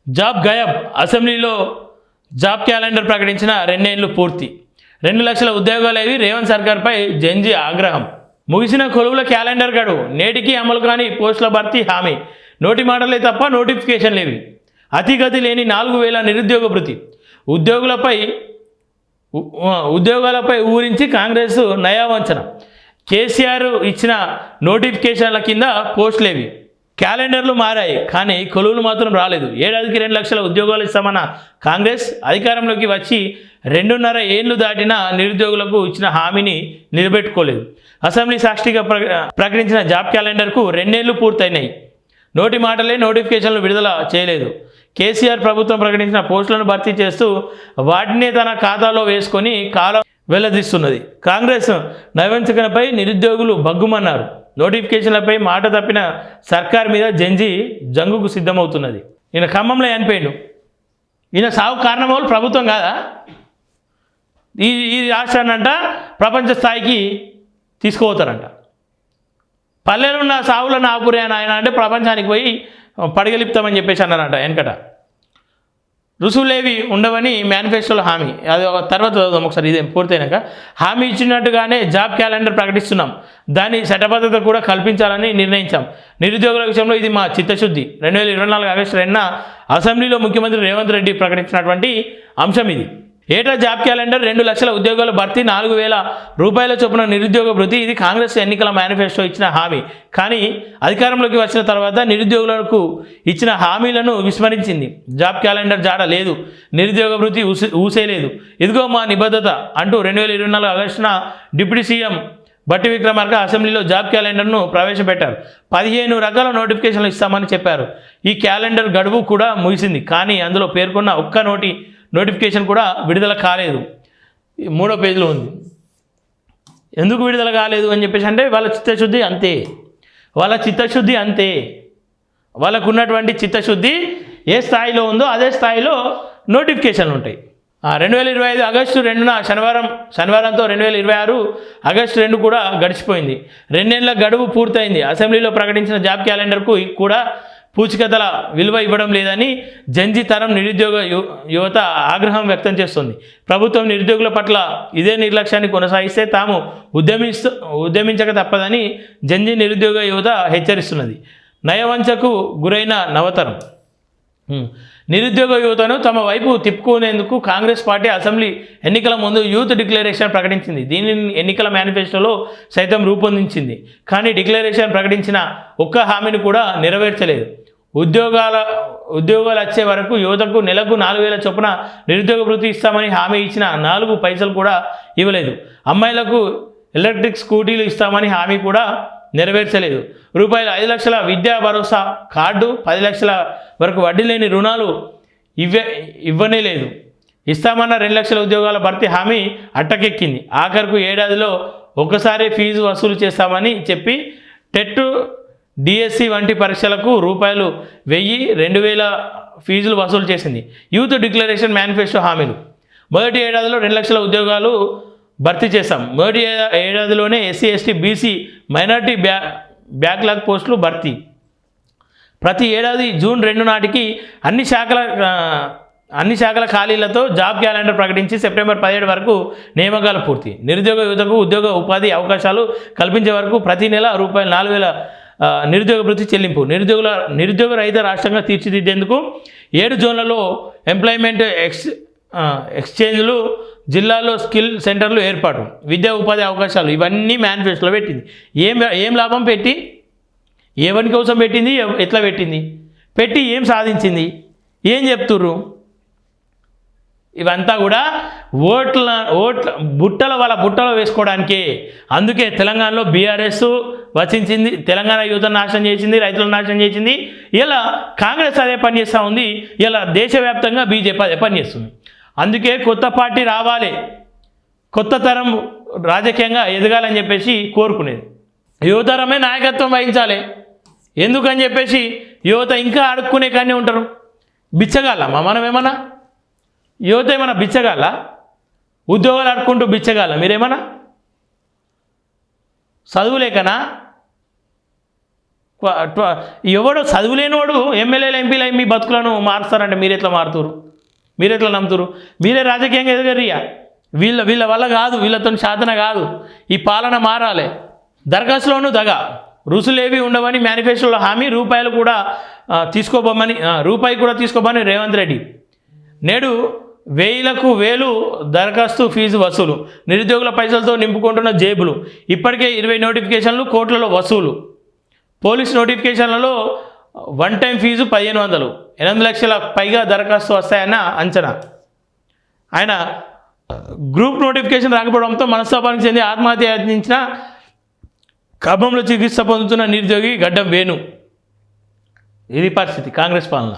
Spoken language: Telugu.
జాబ్ గయబ్. అసెంబ్లీలో జాబ్ క్యాలెండర్ ప్రకటించిన 2 ఏళ్లు పూర్తి. 2 లక్షల ఉద్యోగాలేవి రేవంత్ సర్కార్పై జెన్జీ ఆగ్రహం. ముగిసిన కొలువుల క్యాలెండర్ గడువు, నేటికి అమలు కాని పోస్టుల భర్తీ హామీ. నోటి మాటలే తప్ప నోటిఫికేషన్లేవి. అతిగతి లేని 4000 నిరుద్యోగ భృతి. ఉద్యోగాలపై ఊరించి కాంగ్రెస్ నయావంచన. కేసీఆర్ ఇచ్చిన నోటిఫికేషన్ల కింద పోస్టులేవి. క్యాలెండర్లు మారాయి కానీ కొలువులు మాత్రం రాలేదు. ఏడాదికి 2 లక్షల ఉద్యోగాలు ఇస్తామన్న కాంగ్రెస్ అధికారంలోకి వచ్చి 2.5 ఏళ్లు దాటిన నిరుద్యోగులకు ఇచ్చిన హామీని నిలబెట్టుకోలేదు. అసెంబ్లీ సాక్షిగా ప్రకటించిన జాబ్ క్యాలెండర్కు 2 ఏళ్లు పూర్తయినాయి. నోటి మాటలే నోటిఫికేషన్లు విడుదల చేయలేదు. కేసీఆర్ ప్రభుత్వం ప్రకటించిన పోస్టులను భర్తీ చేస్తూ వాటినే తన ఖాతాలో వేసుకొని కాలం వెల్లదీస్తున్నది. కాంగ్రెస్ నైవంచకనపై నిరుద్యోగులు బగ్గుమన్నారు. నోటిఫికేషన్లపై మాట తప్పిన సర్కార్ మీద జంజీ జంగుకు సిద్ధమవుతున్నది. ఈయన ఖమ్మంలో చనిపోయిండు. ఈయన సాగు కారణం వాళ్ళు ప్రభుత్వం కాదా? ఈ రాష్ట్రాన్నంట ప్రపంచ స్థాయికి తీసుకుపోతారంట. పల్లెలు ఉన్న సాగులను ఆపురే అని ఆయన అంటే ప్రపంచానికి పోయి పడగలిపుతామని చెప్పేసి అన్నారంట. వెనకట రుసువులేవి ఉండవని మేనిఫెస్టోలో హామీ. అది తర్వాత చదువుదాం ఒకసారి, ఇదే పూర్తయినాక. హామీ ఇచ్చినట్టుగానే జాబ్ క్యాలెండర్ ప్రకటిస్తున్నాం. దాని చట్టబద్ధత కూడా కల్పించాలని నిర్ణయించాం. నిరుద్యోగుల విషయంలో ఇది మా చిత్తశుద్ధి. 2024 ఆగస్టు 2న అసెంబ్లీలో ముఖ్యమంత్రి రేవంత్ రెడ్డి ప్రకటించినటువంటి అంశం ఇది. ఏటా జాబ్ క్యాలెండర్, 2 లక్షల ఉద్యోగాల భర్తీ, 4000 రూపాయల చొప్పున నిరుద్యోగ భృతి. ఇది కాంగ్రెస్ ఎన్నికల మేనిఫెస్టో ఇచ్చిన హామీ. కానీ అధికారంలోకి వచ్చిన తర్వాత నిరుద్యోగులకు ఇచ్చిన హామీలను విస్మరించింది. జాబ్ క్యాలెండర్ జాడ లేదు, నిరుద్యోగ భృతి ఊసేలేదు. ఇదిగో మా నిబద్ధత అంటూ 2024 ఆగస్టున డిప్యూటీ సీఎం బట్టి విక్రమార్క అసెంబ్లీలో జాబ్ క్యాలెండర్ను ప్రవేశపెట్టారు. 15 రకాల నోటిఫికేషన్లు ఇస్తామని చెప్పారు. ఈ క్యాలెండర్ గడువు కూడా ముగిసింది. కానీ అందులో పేర్కొన్న ఒక్క నోటిఫికేషన్ కూడా విడుదల కాలేదు. 3వ పేజీలో ఉంది. ఎందుకు విడుదల కాలేదు అని చెప్పేసి అంటే వాళ్ళ చిత్తశుద్ధి అంతే. వాళ్ళకు ఉన్నటువంటి చిత్తశుద్ధి ఏ స్థాయిలో ఉందో అదే స్థాయిలో నోటిఫికేషన్లు ఉంటాయి. 2025 ఆగస్టు 2న శనివారంతో 2026 ఆగస్టు 2 కూడా గడిచిపోయింది. 2 ఏళ్ల గడువు పూర్తయింది. అసెంబ్లీలో ప్రకటించిన జాబ్ క్యాలెండర్కు కూడా పూచికతల విలువ ఇవ్వడం లేదని జంజీ తరం నిరుద్యోగ యువత ఆగ్రహం వ్యక్తం చేస్తుంది. ప్రభుత్వం నిరుద్యోగుల పట్ల ఇదే నిర్లక్ష్యాన్ని కొనసాగిస్తే తాము ఉద్యమించక తప్పదని జంజీ నిరుద్యోగ యువత హెచ్చరిస్తున్నది. నయవంచకు గురైన నవతరం. నిరుద్యోగ యువతను తమ వైపు తిప్పుకునేందుకు కాంగ్రెస్ పార్టీ అసెంబ్లీ ఎన్నికల ముందు యూత్ డిక్లరేషన్ ప్రకటించింది. దీనిని ఎన్నికల మేనిఫెస్టోలో సైతం రూపొందించింది. కానీ డిక్లరేషన్ ప్రకటించిన ఒక్క హామీని కూడా నెరవేర్చలేదు. ఉద్యోగాలు వచ్చే వరకు యువతకు నెలకు 4000 చొప్పున నిరుద్యోగ భృతి ఇస్తామని హామీ ఇచ్చిన 4 పైసలు కూడా ఇవ్వలేదు. అమ్మాయిలకు ఎలక్ట్రిక్ స్కూటీలు ఇస్తామని హామీ కూడా నెరవేర్చలేదు. రూపాయలు 5 లక్షల విద్యా భరోసా కార్డు, 10 లక్షల వరకు వడ్డీ లేని రుణాలు ఇవ్వనే లేదు. ఇస్తామన్న 2 లక్షల ఉద్యోగాల భర్తీ హామీ అట్టకెక్కింది. ఆఖరుకు ఏడాదిలో ఒకసారి ఫీజు వసూలు చేస్తామని చెప్పి టెట్, డిఎస్సి వంటి పరీక్షలకు రూపాయలు 1000, 2000 ఫీజులు వసూలు చేసింది. యూత్ డిక్లరేషన్ మేనిఫెస్టో హామీలు. మొదటి ఏడాదిలో 2 లక్షల ఉద్యోగాలు భర్తీ చేస్తాం. మొదటి ఏడాదిలోనే SC, ST, BC, minority backlog పోస్టులు భర్తీ. ప్రతి ఏడాది జూన్ 2 నాటికి అన్ని శాఖల ఖాళీలతో జాబ్ క్యాలెండర్ ప్రకటించి సెప్టెంబర్ 17 వరకు నియామకాలు పూర్తి. నిరుద్యోగ యువతకు ఉద్యోగ ఉపాధి అవకాశాలు కల్పించే వరకు ప్రతి నెల రూపాయలు 4000 నిరుద్యోగ భృతి చెల్లింపు. నిరుద్యోగ రహిత రాష్ట్రంగా తీర్చిదిద్దేందుకు 7 జోన్లలో ఎంప్లాయ్మెంట్ ఎక్స్చేంజ్లు, జిల్లాల్లో స్కిల్ సెంటర్లు ఏర్పాటు, విద్యా ఉపాధి అవకాశాలు, ఇవన్నీ మేనిఫెస్టోలో పెట్టింది. ఏం లాభం పెట్టి, ఎవరి కోసం పెట్టింది, ఎట్లా పెట్టి ఏం సాధించింది, ఏం చెప్తుర్రు? ఇవంతా కూడా ఓట్ల వాళ్ళ బుట్టలో వేసుకోవడానికే. అందుకే తెలంగాణలో బీఆర్ఎస్ వచ్చించింది, తెలంగాణ యువతను నాశనం చేసింది, రైతులను నాశనం చేసింది. ఇలా కాంగ్రెస్ అదే పని చేస్తూ ఉంది. ఇలా దేశవ్యాప్తంగా బీజేపీ అదే పని చేస్తుంది. అందుకే కొత్త పార్టీ రావాలి, కొత్త తరం రాజకీయంగా ఎదగాలని చెప్పేసి కోరుకునేది. యువతరమే నాయకత్వం వహించాలి. ఎందుకని చెప్పేసి యువత ఇంకా అడుక్కునే కానీ ఉంటారు. బిచ్చగాళ్ళమా మనం? ఏమన్నా యువత ఏమన్నా బిచ్చగాళ్ళ? ఉద్యోగాలు అడుక్కుంటూ బిచ్చగాళ్ళ మీరేమన్నా? చదువులేకనా? ఎవడో చదువులేనివాడు ఎమ్మెల్యేలు ఎంపీలు మీ బతుకులను మారుస్తారంటే మీరు ఎట్లా మారుతారు, మీరు ఎట్లా నమ్ముతారు? మీరే రాజకీయంగా ఎదగరియా. వీళ్ళ వల్ల కాదు, వీళ్ళతో శాతన కాదు. ఈ పాలన మారాలి. దరఖాస్తులోనూ దగా, రుసులేవి ఉండవని మేనిఫెస్టోలో హామీ, రూపాయలు కూడా తీసుకోబోమని రూపాయి కూడా తీసుకోబోమని రేవంత్ రెడ్డి. నేడు 1000 దరఖాస్తు ఫీజు వసూలు, నిరుద్యోగుల పైసలతో నింపుకుంటున్న జేబులు, ఇప్పటికే 20 నోటిఫికేషన్లు, కోట్లలో వసూలు. పోలీస్ నోటిఫికేషన్లలో వన్ టైం ఫీజు 1500, 8 లక్షల పైగా దరఖాస్తు వస్తాయన్న అంచనా. ఆయన గ్రూప్ నోటిఫికేషన్ రాకపోవడంతో మనస్తాపానికి చెంది ఆత్మహత్య యత్నించిన ఖమ్మంలో చికిత్స పొందుతున్న నిరుద్యోగి గడ్డం వేణు. ఇది పరిస్థితి కాంగ్రెస్ పాలన.